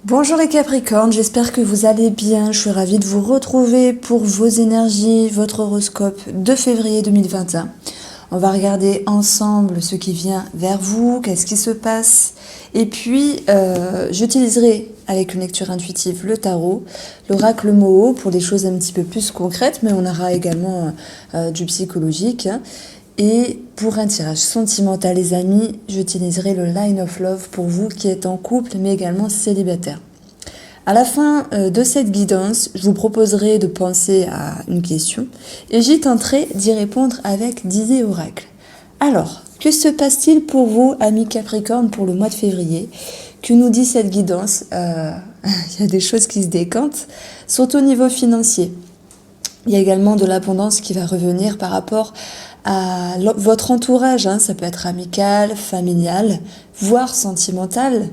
Bonjour les Capricornes, j'espère que vous allez bien. Je suis ravie de vous retrouver pour vos énergies, votre horoscope de février 2021. On va regarder ensemble ce qui vient vers vous, qu'est-ce qui se passe. Et puis, j'utiliserai avec une lecture intuitive le tarot, l'oracle Moho pour des choses un petit peu plus concrètes, mais on aura également du psychologique. Et pour un tirage sentimental, les amis, j'utiliserai le Line of Love pour vous qui êtes en couple, mais également célibataire. À la fin de cette guidance, je vous proposerai de penser à une question et j'y tenterai d'y répondre avec 10 oracles. Alors, que se passe-t-il pour vous, amis Capricorne, pour le mois de février? Que nous dit cette guidance? Il y a des choses qui se décantent, surtout au niveau financier. Il y a également de l'abondance qui va revenir par rapport à votre entourage, ça peut être amical, familial, voire sentimental.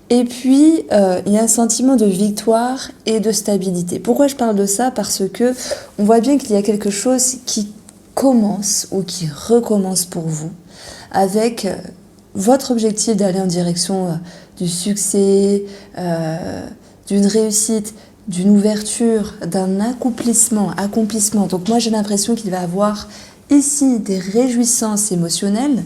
Et puis, il y a un sentiment de victoire et de stabilité. Pourquoi je parle de ça? Parce que on voit bien qu'il y a quelque chose qui commence ou qui recommence pour vous avec votre objectif d'aller en direction du succès, d'une réussite, d'une ouverture, d'un accomplissement. Donc moi, j'ai l'impression qu'il va y avoir ici des réjouissances émotionnelles.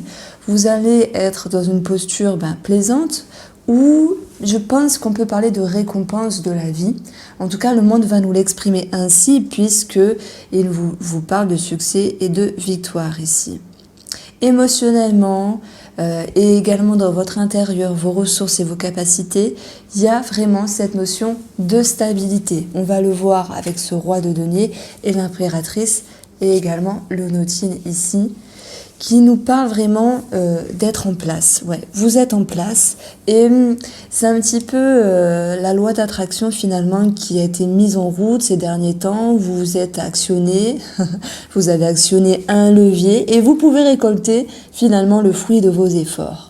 Vous allez être dans une posture plaisante, où je pense qu'on peut parler de récompense de la vie. En tout cas, le monde va nous l'exprimer ainsi, puisqu'il vous parle de succès et de victoire ici. Émotionnellement, et également dans votre intérieur, vos ressources et vos capacités, il y a vraiment cette notion de stabilité. On va le voir avec ce roi de denier et l'impératrice, et également le Nautile ici, qui nous parle vraiment d'être en place. Ouais, vous êtes en place et c'est un petit peu la loi d'attraction finalement qui a été mise en route ces derniers temps. Vous vous êtes actionné, vous avez actionné un levier et vous pouvez récolter finalement le fruit de vos efforts.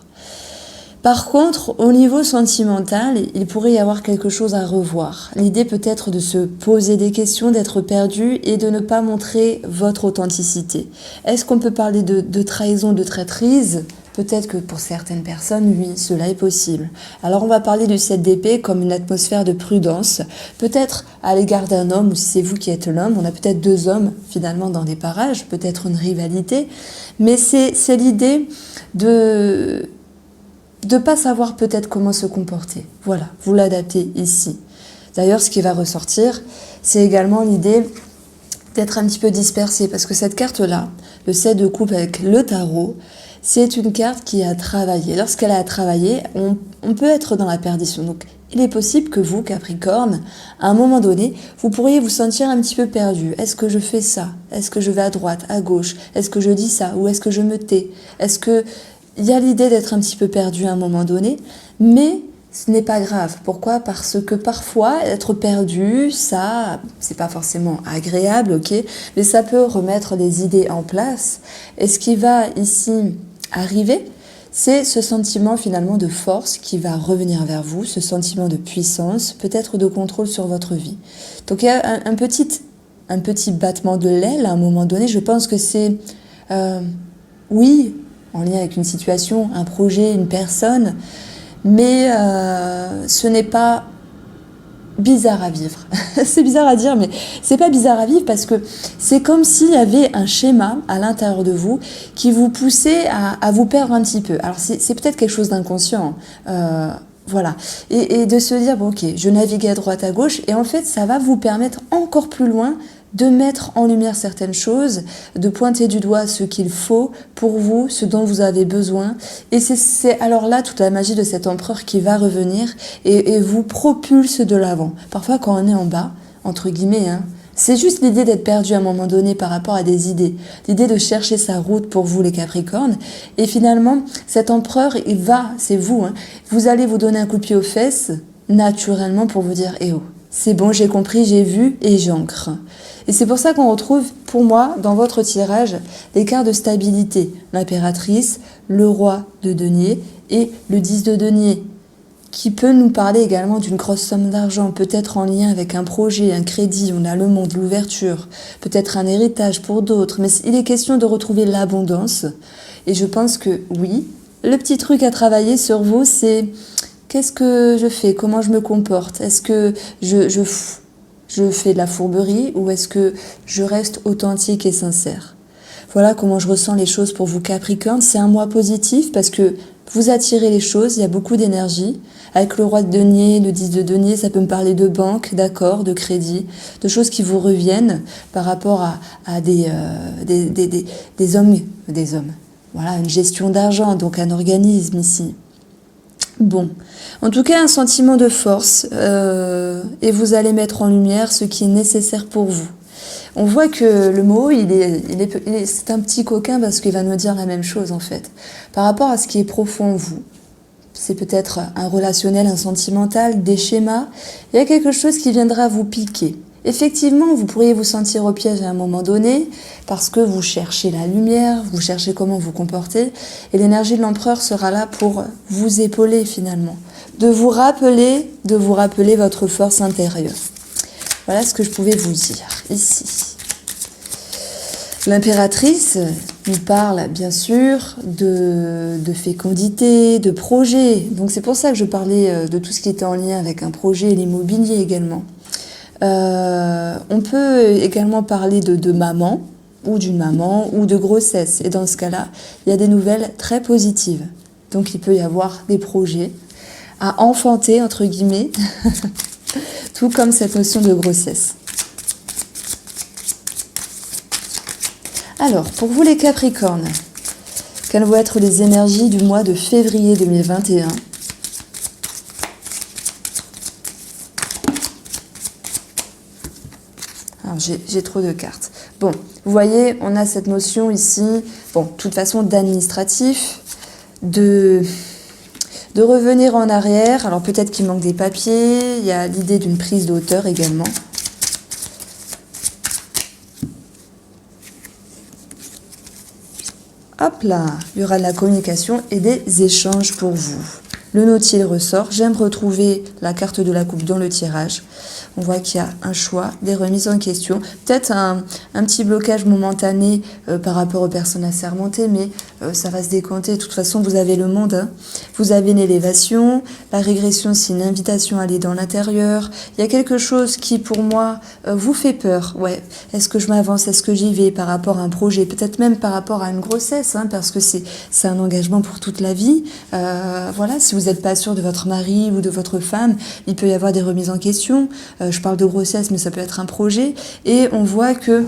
Par contre, au niveau sentimental, il pourrait y avoir quelque chose à revoir. L'idée peut être de se poser des questions, d'être perdu et de ne pas montrer votre authenticité. Est-ce qu'on peut parler de trahison, de traîtrise? Peut-être que pour certaines personnes, oui, cela est possible. Alors on va parler du 7 d'épée comme une atmosphère de prudence, peut-être à l'égard d'un homme, ou si c'est vous qui êtes l'homme, on a peut-être deux hommes finalement dans des parages, peut-être une rivalité, mais c'est l'idée de pas savoir peut-être comment se comporter. Voilà, vous l'adaptez ici. D'ailleurs, ce qui va ressortir, c'est également l'idée d'être un petit peu dispersé, parce que cette carte-là, le 7 de coupe avec le tarot, c'est une carte qui a travaillé. Lorsqu'elle a travaillé, on peut être dans la perdition. Donc, il est possible que vous, Capricorne, à un moment donné, vous pourriez vous sentir un petit peu perdu. Est-ce que je fais ça? Est-ce que je vais à droite, à gauche? Est-ce que je dis ça? Ou est-ce que je me tais? Est-ce que il y a l'idée d'être un petit peu perdu à un moment donné, mais ce n'est pas grave. Pourquoi? Parce que parfois, être perdu, ça, c'est pas forcément agréable, ok, mais ça peut remettre les idées en place. Et ce qui va ici arriver, c'est ce sentiment finalement de force qui va revenir vers vous, ce sentiment de puissance, peut-être de contrôle sur votre vie. Donc il y a un petit battement de l'aile à un moment donné. Je pense que c'est, oui, en lien avec une situation, un projet, une personne, mais ce n'est pas bizarre à vivre. C'est bizarre à dire, mais c'est pas bizarre à vivre parce que c'est comme s'il y avait un schéma à l'intérieur de vous qui vous poussait à vous perdre un petit peu. Alors c'est peut-être quelque chose d'inconscient, voilà. Et de se dire, bon ok, je navigue à droite, à gauche, et en fait ça va vous permettre encore plus loin de mettre en lumière certaines choses, de pointer du doigt ce qu'il faut pour vous, ce dont vous avez besoin. Et c'est alors là toute la magie de cet empereur qui va revenir et vous propulse de l'avant. Parfois quand on est en bas, entre guillemets, c'est juste l'idée d'être perdu à un moment donné par rapport à des idées. L'idée de chercher sa route pour vous les Capricornes. Et finalement, cet empereur, c'est vous. Vous allez vous donner un coup de pied aux fesses, naturellement, pour vous dire « Eh oh, c'est bon, j'ai compris, j'ai vu et j'ancre ». Et c'est pour ça qu'on retrouve, pour moi, dans votre tirage, les cartes de stabilité. L'impératrice, le roi de denier et le 10 de denier, qui peut nous parler également d'une grosse somme d'argent, peut-être en lien avec un projet, un crédit, on a le monde, l'ouverture, peut-être un héritage pour d'autres, mais il est question de retrouver l'abondance. Et je pense que oui, le petit truc à travailler sur vous, c'est Qu'est-ce que je fais? Comment je me comporte? Est-ce que je fais de la fourberie ou est-ce que je reste authentique et sincère? Voilà comment je ressens les choses pour vous Capricorne. C'est un mois positif parce que vous attirez les choses, il y a beaucoup d'énergie. Avec le roi de denier, le 10 de denier, ça peut me parler de banque, d'accords, de crédit, de choses qui vous reviennent par rapport à des hommes. Voilà, une gestion d'argent, donc un organisme ici. Bon, en tout cas un sentiment de force et vous allez mettre en lumière ce qui est nécessaire pour vous. On voit que le mot, c'est un petit coquin parce qu'il va nous dire la même chose en fait. Par rapport à ce qui est profond en vous, c'est peut-être un relationnel, un sentimental, des schémas, il y a quelque chose qui viendra vous piquer. Effectivement, vous pourriez vous sentir au piège à un moment donné parce que vous cherchez la lumière, vous cherchez comment vous comporter et l'énergie de l'empereur sera là pour vous épauler finalement, de vous rappeler votre force intérieure. Voilà ce que je pouvais vous dire ici. L'impératrice nous parle bien sûr de fécondité, de projet. Donc c'est pour ça que je parlais de tout ce qui était en lien avec un projet et l'immobilier également. On peut également parler de maman ou d'une maman ou de grossesse. Et dans ce cas-là, il y a des nouvelles très positives. Donc il peut y avoir des projets à enfanter, entre guillemets, tout comme cette notion de grossesse. Alors, pour vous les Capricornes, quelles vont être les énergies du mois de février 2021 ? Alors, j'ai trop de cartes. Bon, vous voyez, on a cette notion ici, bon, de toute façon, d'administratif, de revenir en arrière. Alors, peut-être qu'il manque des papiers, il y a l'idée d'une prise de hauteur également. Hop là, il y aura de la communication et des échanges pour vous. Le Nautile ressort. J'aime retrouver la carte de la coupe dans le tirage. On voit qu'il y a un choix, des remises en question, peut-être un petit blocage momentané par rapport aux personnes assermentées, mais ça va se décompter. De toute façon, vous avez le monde. Hein. Vous avez une élévation. La régression, c'est une invitation à aller dans l'intérieur. Il y a quelque chose qui, pour moi, vous fait peur. Ouais. Est-ce que je m'avance? Est-ce que j'y vais par rapport à un projet? Peut-être même par rapport à une grossesse, hein, parce que c'est un engagement pour toute la vie. Voilà, si vous n'êtes pas sûr de votre mari ou de votre femme, il peut y avoir des remises en question. Je parle de grossesse, mais ça peut être un projet. Et on voit que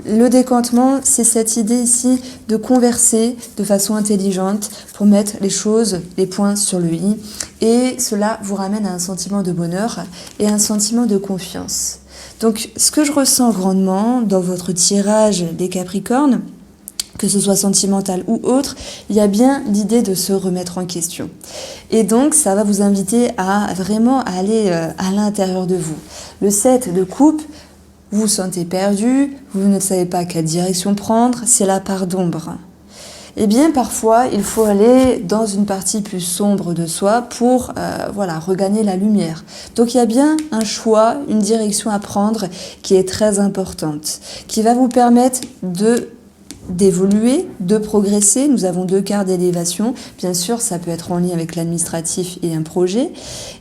le décantement, c'est cette idée ici de converser de façon intelligente pour mettre les choses, les points sur le i. Et cela vous ramène à un sentiment de bonheur et un sentiment de confiance. Donc, ce que je ressens grandement dans votre tirage des Capricornes, que ce soit sentimental ou autre, il y a bien l'idée de se remettre en question. Et donc, ça va vous inviter à vraiment aller à l'intérieur de vous. Le 7 de coupe, vous vous sentez perdu, vous ne savez pas quelle direction prendre, c'est la part d'ombre. Eh bien, parfois, il faut aller dans une partie plus sombre de soi pour regagner la lumière. Donc, il y a bien un choix, une direction à prendre qui est très importante, qui va vous permettre d'évoluer, de progresser. Nous avons 2 cartes d'élévation. Bien sûr, ça peut être en lien avec l'administratif et un projet.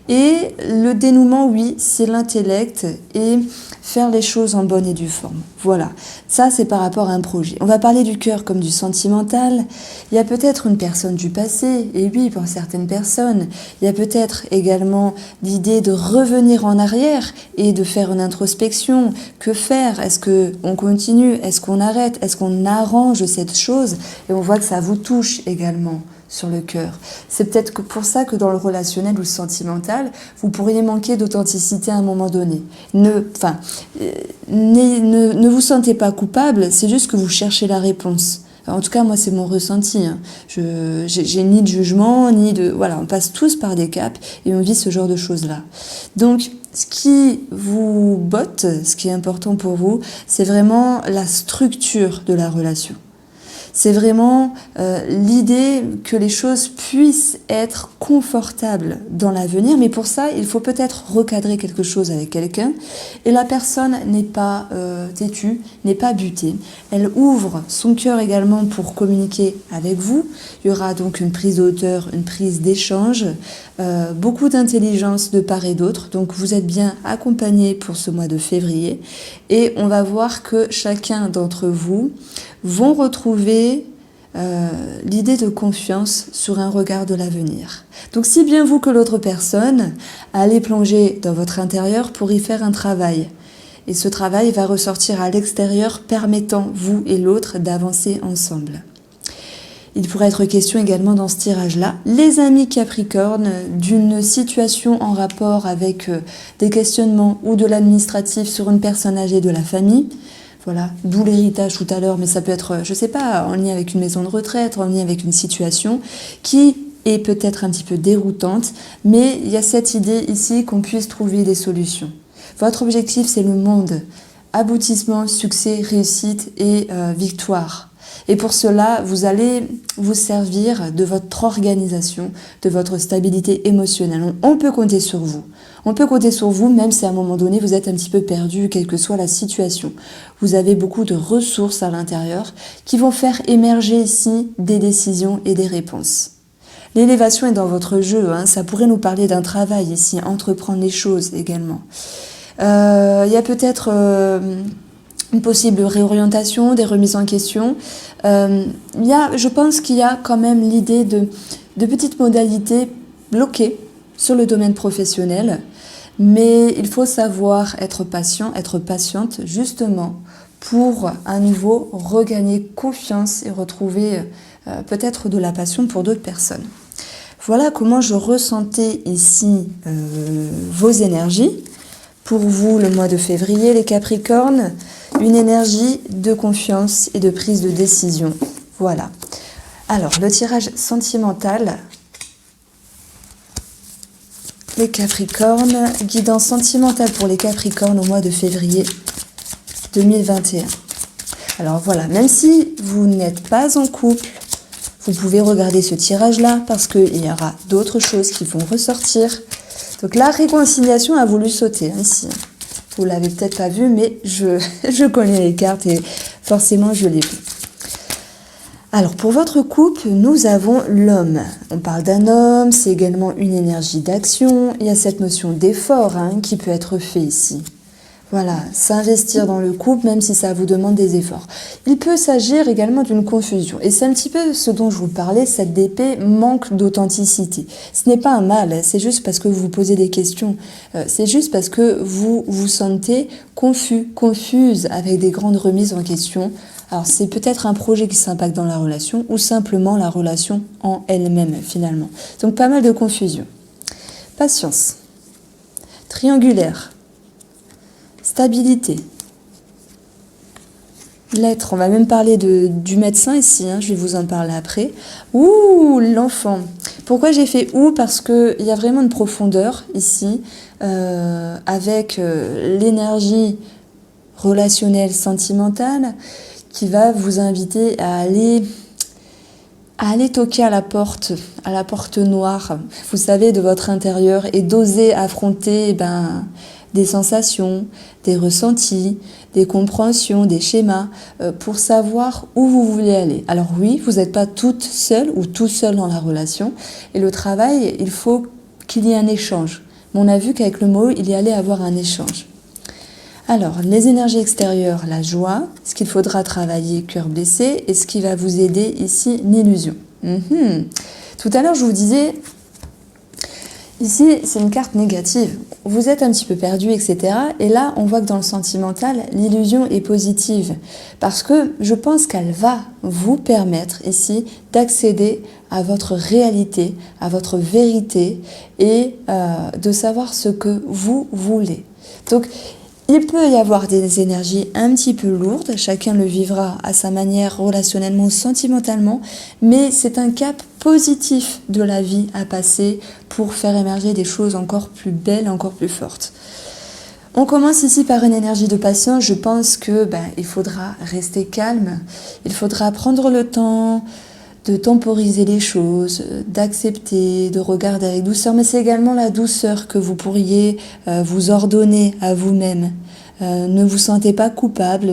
Et le dénouement, oui, c'est l'intellect et faire les choses en bonne et due forme. Voilà. Ça, c'est par rapport à un projet. On va parler du cœur comme du sentimental. Il y a peut-être une personne du passé. Et oui, pour certaines personnes, il y a peut-être également l'idée de revenir en arrière et de faire une introspection. Que faire? Est-ce qu'on continue? Est-ce qu'on arrête? Est-ce qu'on arrange cette chose? Et on voit que ça vous touche également sur le cœur. C'est peut-être que pour ça que dans le relationnel ou le sentimental, vous pourriez manquer d'authenticité à un moment donné. Ne vous sentez pas coupable, c'est juste que vous cherchez la réponse. En tout cas, moi, c'est mon ressenti. Hein. J'ai ni de jugement, ni de... Voilà, on passe tous par des caps et on vit ce genre de choses-là. Donc, ce qui vous botte, ce qui est important pour vous, c'est vraiment la structure de la relation. C'est vraiment l'idée que les choses puissent être confortables dans l'avenir, mais pour ça, il faut peut-être recadrer quelque chose avec quelqu'un, et la personne n'est pas têtue, n'est pas butée. Elle ouvre son cœur également pour communiquer avec vous. Il y aura donc une prise de hauteur, une prise d'échange, beaucoup d'intelligence de part et d'autre, donc vous êtes bien accompagné pour ce mois de février, et on va voir que chacun d'entre vous vont retrouver l'idée de confiance sur un regard de l'avenir. Donc si bien vous que l'autre personne, allez plonger dans votre intérieur pour y faire un travail. Et ce travail va ressortir à l'extérieur, permettant vous et l'autre d'avancer ensemble. Il pourrait être question également dans ce tirage-là, les amis Capricorne, d'une situation en rapport avec des questionnements ou de l'administratif sur une personne âgée de la famille. Voilà, d'où l'héritage tout à l'heure, mais ça peut être, je sais pas, en lien avec une maison de retraite, en lien avec une situation qui est peut-être un petit peu déroutante, mais il y a cette idée ici qu'on puisse trouver des solutions. Votre objectif, c'est le monde. Aboutissement, succès, réussite et victoire. Et pour cela, vous allez vous servir de votre organisation, de votre stabilité émotionnelle. On peut compter sur vous. On peut compter sur vous même si à un moment donné, vous êtes un petit peu perdu, quelle que soit la situation. Vous avez beaucoup de ressources à l'intérieur qui vont faire émerger ici des décisions et des réponses. L'élévation est dans votre jeu. Ça pourrait nous parler d'un travail ici, entreprendre les choses également. Il y a peut-être une possible réorientation, des remises en question. Je pense qu'il y a quand même l'idée de petites modalités bloquées sur le domaine professionnel, mais il faut savoir être patient, être patiente justement pour à nouveau regagner confiance et retrouver peut-être de la passion pour d'autres personnes. Voilà comment je ressentais ici vos énergies. Pour vous, le mois de février, les Capricornes, une énergie de confiance et de prise de décision. Voilà. Alors, le tirage sentimental. Les Capricornes, guidance sentimentale pour les Capricornes au mois de février 2021. Alors voilà, même si vous n'êtes pas en couple, vous pouvez regarder ce tirage-là parce qu'il y aura d'autres choses qui vont ressortir. Donc la réconciliation a voulu sauter ici. Vous l'avez peut-être pas vu, mais je connais les cartes et forcément je l'ai vu. Alors pour votre couple, nous avons l'homme. On parle d'un homme, c'est également une énergie d'action. Il y a cette notion d'effort qui peut être fait ici. Voilà, s'investir dans le couple, même si ça vous demande des efforts. Il peut s'agir également d'une confusion. Et c'est un petit peu ce dont je vous parlais, cette DP manque d'authenticité. Ce n'est pas un mal, c'est juste parce que vous vous posez des questions. C'est juste parce que vous vous sentez confus, confuse, avec des grandes remises en question. Alors c'est peut-être un projet qui s'impacte dans la relation ou simplement la relation en elle-même finalement. Donc pas mal de confusion. Patience. Triangulaire. Stabilité. L'être, on va même parler du médecin ici, je vais vous en parler après. Ouh, l'enfant. Pourquoi j'ai fait ouh? Parce qu'il y a vraiment une profondeur ici, avec l'énergie relationnelle, sentimentale, qui va vous inviter à aller toquer à la porte noire, vous savez, de votre intérieur, et d'oser affronter des sensations, des ressentis, des compréhensions, des schémas, pour savoir où vous voulez aller. Alors oui, vous n'êtes pas toute seule ou tout seul dans la relation, et le travail, il faut qu'il y ait un échange. Mais on a vu qu'avec le mot, il y allait avoir un échange. Alors, les énergies extérieures, la joie, ce qu'il faudra travailler, cœur blessé, et ce qui va vous aider ici, l'illusion. Tout à l'heure, je vous disais, ici, c'est une carte négative. Vous êtes un petit peu perdu, etc. Et là, on voit que dans le sentimental, l'illusion est positive. Parce que je pense qu'elle va vous permettre ici d'accéder à votre réalité, à votre vérité et de savoir ce que vous voulez. Donc, il peut y avoir des énergies un petit peu lourdes, chacun le vivra à sa manière relationnellement, sentimentalement, mais c'est un cap positif de la vie à passer pour faire émerger des choses encore plus belles, encore plus fortes. On commence ici par une énergie de patience. Je pense que il faudra rester calme. Il faudra prendre le temps de temporiser les choses, d'accepter, de regarder avec douceur. Mais c'est également la douceur que vous pourriez vous ordonner à vous-même. Ne vous sentez pas coupable,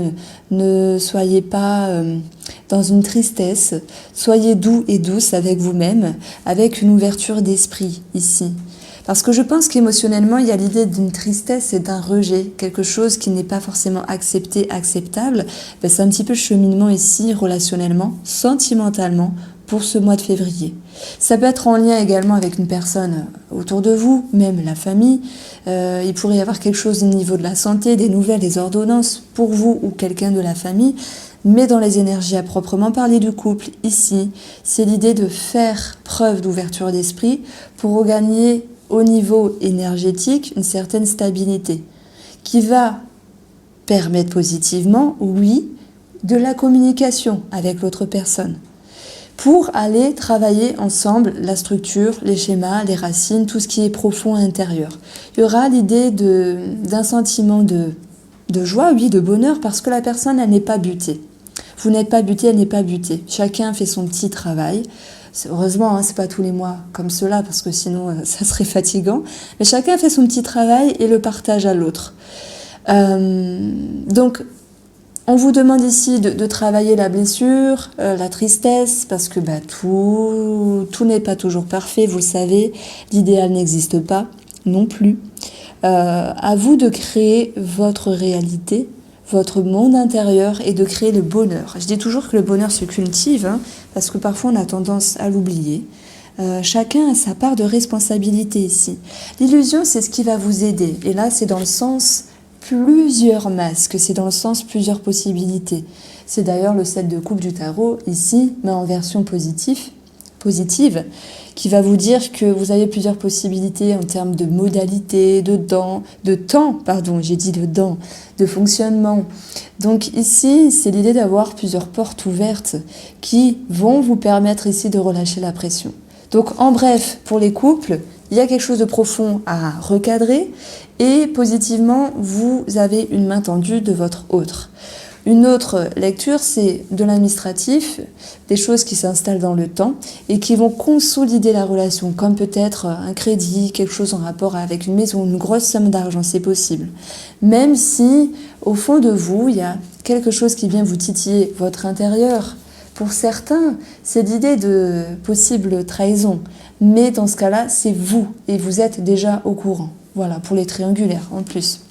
ne soyez pas dans une tristesse. Soyez doux et douce avec vous-même, avec une ouverture d'esprit ici. Parce que je pense qu'émotionnellement, il y a l'idée d'une tristesse et d'un rejet, quelque chose qui n'est pas forcément accepté, acceptable. C'est un petit peu le cheminement ici, relationnellement, sentimentalement, pour ce mois de février. Ça peut être en lien également avec une personne autour de vous, même la famille. Il pourrait y avoir quelque chose au niveau de la santé, des nouvelles, des ordonnances pour vous ou quelqu'un de la famille. Mais dans les énergies à proprement parler du couple, ici, c'est l'idée de faire preuve d'ouverture d'esprit pour regagner au niveau énergétique une certaine stabilité qui va permettre positivement, oui, de la communication avec l'autre personne pour aller travailler ensemble la structure, les schémas, les racines, tout ce qui est profond à l'intérieur. Il y aura l'idée d'un sentiment de joie, oui, de bonheur, parce que la personne, elle n'est pas butée. Vous n'êtes pas buté, elle n'est pas butée. Chacun fait son petit travail. Heureusement, c'est pas tous les mois comme cela, parce que sinon, ça serait fatigant. Mais chacun fait son petit travail et le partage à l'autre. Donc, on vous demande ici de travailler la blessure, la tristesse, parce que tout n'est pas toujours parfait, vous le savez. L'idéal n'existe pas non plus. À vous de créer votre réalité, votre monde intérieur et de créer le bonheur. Je dis toujours que le bonheur se cultive, parce que parfois on a tendance à l'oublier. Chacun a sa part de responsabilité ici. L'illusion, c'est ce qui va vous aider. Et là, c'est dans le sens plusieurs masques, c'est dans le sens plusieurs possibilités. C'est d'ailleurs le 7 de coupe du tarot, ici, mais en version positive, qui va vous dire que vous avez plusieurs possibilités en termes de modalité, de temps, de fonctionnement. Donc ici, c'est l'idée d'avoir plusieurs portes ouvertes qui vont vous permettre ici de relâcher la pression. Donc en bref, pour les couples, il y a quelque chose de profond à recadrer et positivement, vous avez une main tendue de votre autre. Une autre lecture, c'est de l'administratif, des choses qui s'installent dans le temps et qui vont consolider la relation, comme peut-être un crédit, quelque chose en rapport avec une maison, une grosse somme d'argent, c'est possible. Même si, au fond de vous, il y a quelque chose qui vient vous titiller votre intérieur. Pour certains, c'est l'idée de possible trahison. Mais dans ce cas-là, c'est vous et vous êtes déjà au courant. Voilà, pour les triangulaires en plus.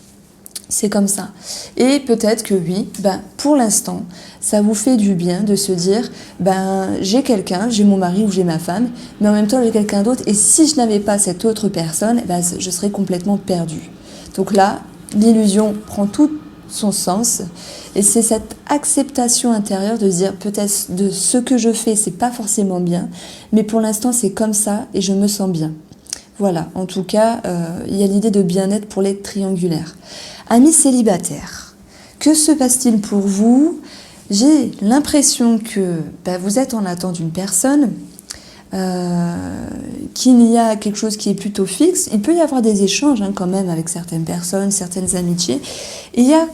C'est comme ça. Et peut-être que oui, pour l'instant, ça vous fait du bien de se dire, j'ai quelqu'un, j'ai mon mari ou j'ai ma femme, mais en même temps j'ai quelqu'un d'autre. Et si je n'avais pas cette autre personne, je serais complètement perdue. Donc là, l'illusion prend tout son sens. Et c'est cette acceptation intérieure de se dire peut-être de ce que je fais, c'est pas forcément bien, mais pour l'instant c'est comme ça et je me sens bien. Voilà, en tout cas, il y a l'idée de bien-être pour les triangulaires. Amis célibataires, que se passe-t-il pour vous? J'ai l'impression que vous êtes en attente d'une personne, qu'il y a quelque chose qui est plutôt fixe. Il peut y avoir des échanges quand même avec certaines personnes, certaines amitiés. Et il y a,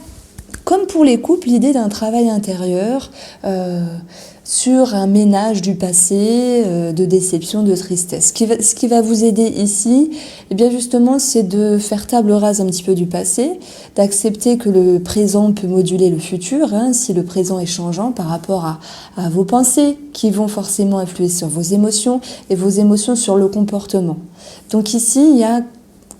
comme pour les couples, l'idée d'un travail intérieur sur un ménage du passé, de déception, de tristesse. Ce qui va vous aider ici, justement, c'est de faire table rase un petit peu du passé, d'accepter que le présent peut moduler le futur, si le présent est changeant par rapport à vos pensées qui vont forcément influer sur vos émotions et vos émotions sur le comportement. Donc ici, il y a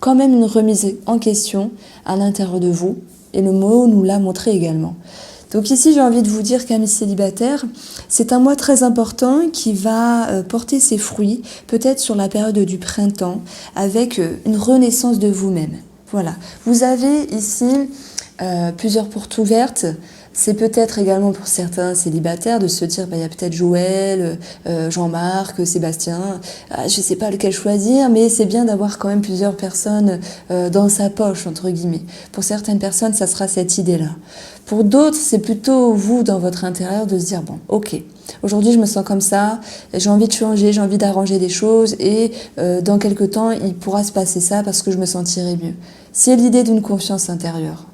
quand même une remise en question à l'intérieur de vous et le mot nous l'a montré également. Donc ici, j'ai envie de vous dire qu'amis célibataires, c'est un mois très important qui va porter ses fruits, peut-être sur la période du printemps, avec une renaissance de vous-même. Voilà. Vous avez ici plusieurs portes ouvertes C'est peut-être également pour certains célibataires de se dire, il y a peut-être Joël, Jean-Marc, Sébastien, je ne sais pas lequel choisir, mais c'est bien d'avoir quand même plusieurs personnes dans sa poche, entre guillemets. Pour certaines personnes, ça sera cette idée-là. Pour d'autres, c'est plutôt vous, dans votre intérieur, de se dire, bon, ok, aujourd'hui je me sens comme ça, j'ai envie de changer, j'ai envie d'arranger des choses, et dans quelques temps, il pourra se passer ça parce que je me sentirai mieux. C'est l'idée d'une confiance intérieure.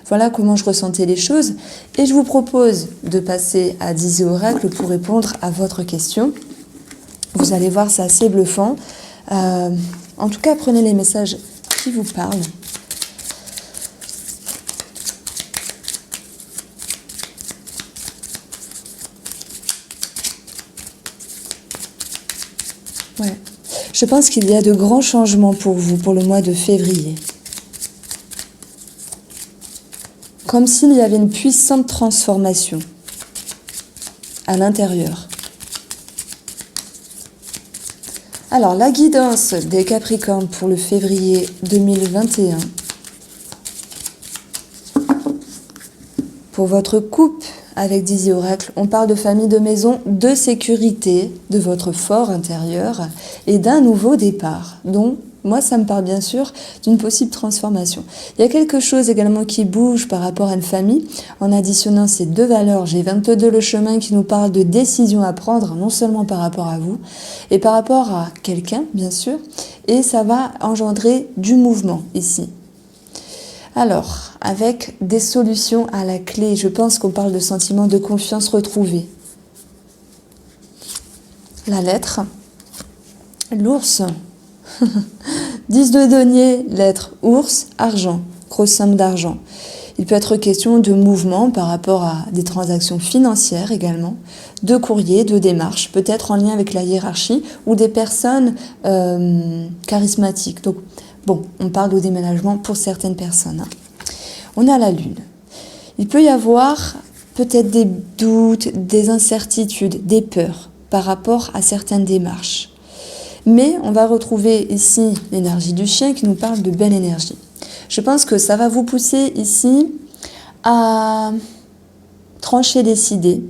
Voilà comment je ressentais les choses. Et je vous propose de passer à Dizzy Oracle pour répondre à votre question. Vous allez voir, c'est assez bluffant. En tout cas, prenez les messages qui vous parlent. Ouais. Je pense qu'il y a de grands changements pour vous pour le mois de février. Comme s'il y avait une puissante transformation à l'intérieur. Alors, la guidance des Capricornes pour le février 2021. Pour votre couple avec Dizzy Oracle, on parle de famille, de maison, de sécurité, de votre fort intérieur et d'un nouveau départ. Donc, moi, ça me parle bien sûr d'une possible transformation. Il y a quelque chose également qui bouge par rapport à une famille. En additionnant ces deux valeurs, j'ai 22 le chemin qui nous parle de décisions à prendre, non seulement par rapport à vous, et par rapport à quelqu'un, bien sûr. Et ça va engendrer du mouvement ici. Alors, avec des solutions à la clé, je pense qu'on parle de sentiment de confiance retrouvé. La lettre, l'ours, 10 de denier, lettre, ours, argent, grosse somme d'argent. Il peut être question de mouvement par rapport à des transactions financières également, de courrier, de démarches, peut-être en lien avec la hiérarchie ou des personnes charismatiques. Donc, bon, on parle de déménagement pour certaines personnes. On a la lune. Il peut y avoir peut-être des doutes, des incertitudes, des peurs par rapport à certaines démarches. Mais on va retrouver ici l'énergie du chien qui nous parle de belle énergie. Je pense que ça va vous pousser ici à trancher, décider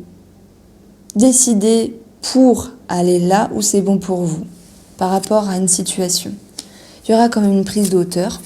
pour aller là où c'est bon pour vous par rapport à une situation. Il y aura quand même une prise de hauteur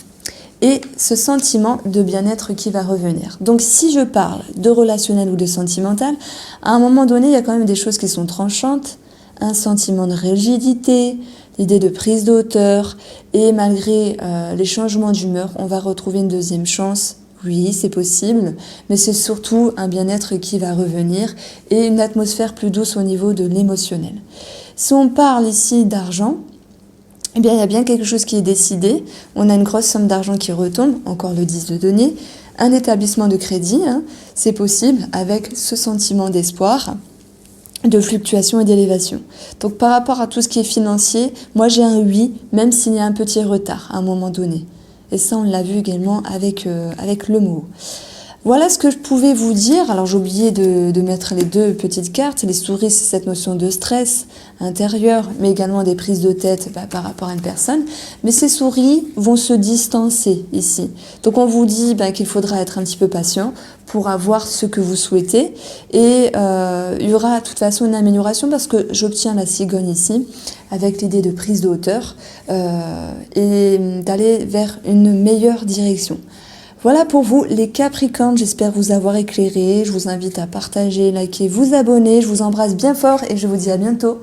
et ce sentiment de bien-être qui va revenir. Donc si je parle de relationnel ou de sentimental, à un moment donné, il y a quand même des choses qui sont tranchantes, un sentiment de rigidité, l'idée de prise de hauteur, et malgré les changements d'humeur, on va retrouver une deuxième chance. Oui, c'est possible, mais c'est surtout un bien-être qui va revenir et une atmosphère plus douce au niveau de l'émotionnel. Si on parle ici d'argent, eh bien, il y a bien quelque chose qui est décidé. On a une grosse somme d'argent qui retombe, encore le 10 de denier, un établissement de crédit, c'est possible avec ce sentiment d'espoir, de fluctuation et d'élévation. Donc par rapport à tout ce qui est financier, moi j'ai un oui, même s'il y a un petit retard à un moment donné. Et ça on l'a vu également avec le mot. Voilà ce que je pouvais vous dire. Alors j'ai oublié de mettre les deux petites cartes. Les souris, c'est cette notion de stress intérieur, mais également des prises de tête par rapport à une personne. Mais ces souris vont se distancer ici. Donc on vous dit qu'il faudra être un petit peu patient pour avoir ce que vous souhaitez. Et il y aura de toute façon une amélioration parce que j'obtiens la cigogne ici avec l'idée de prise de hauteur et d'aller vers une meilleure direction. Voilà pour vous les Capricornes, j'espère vous avoir éclairé. Je vous invite à partager, liker, vous abonner. Je vous embrasse bien fort et je vous dis à bientôt.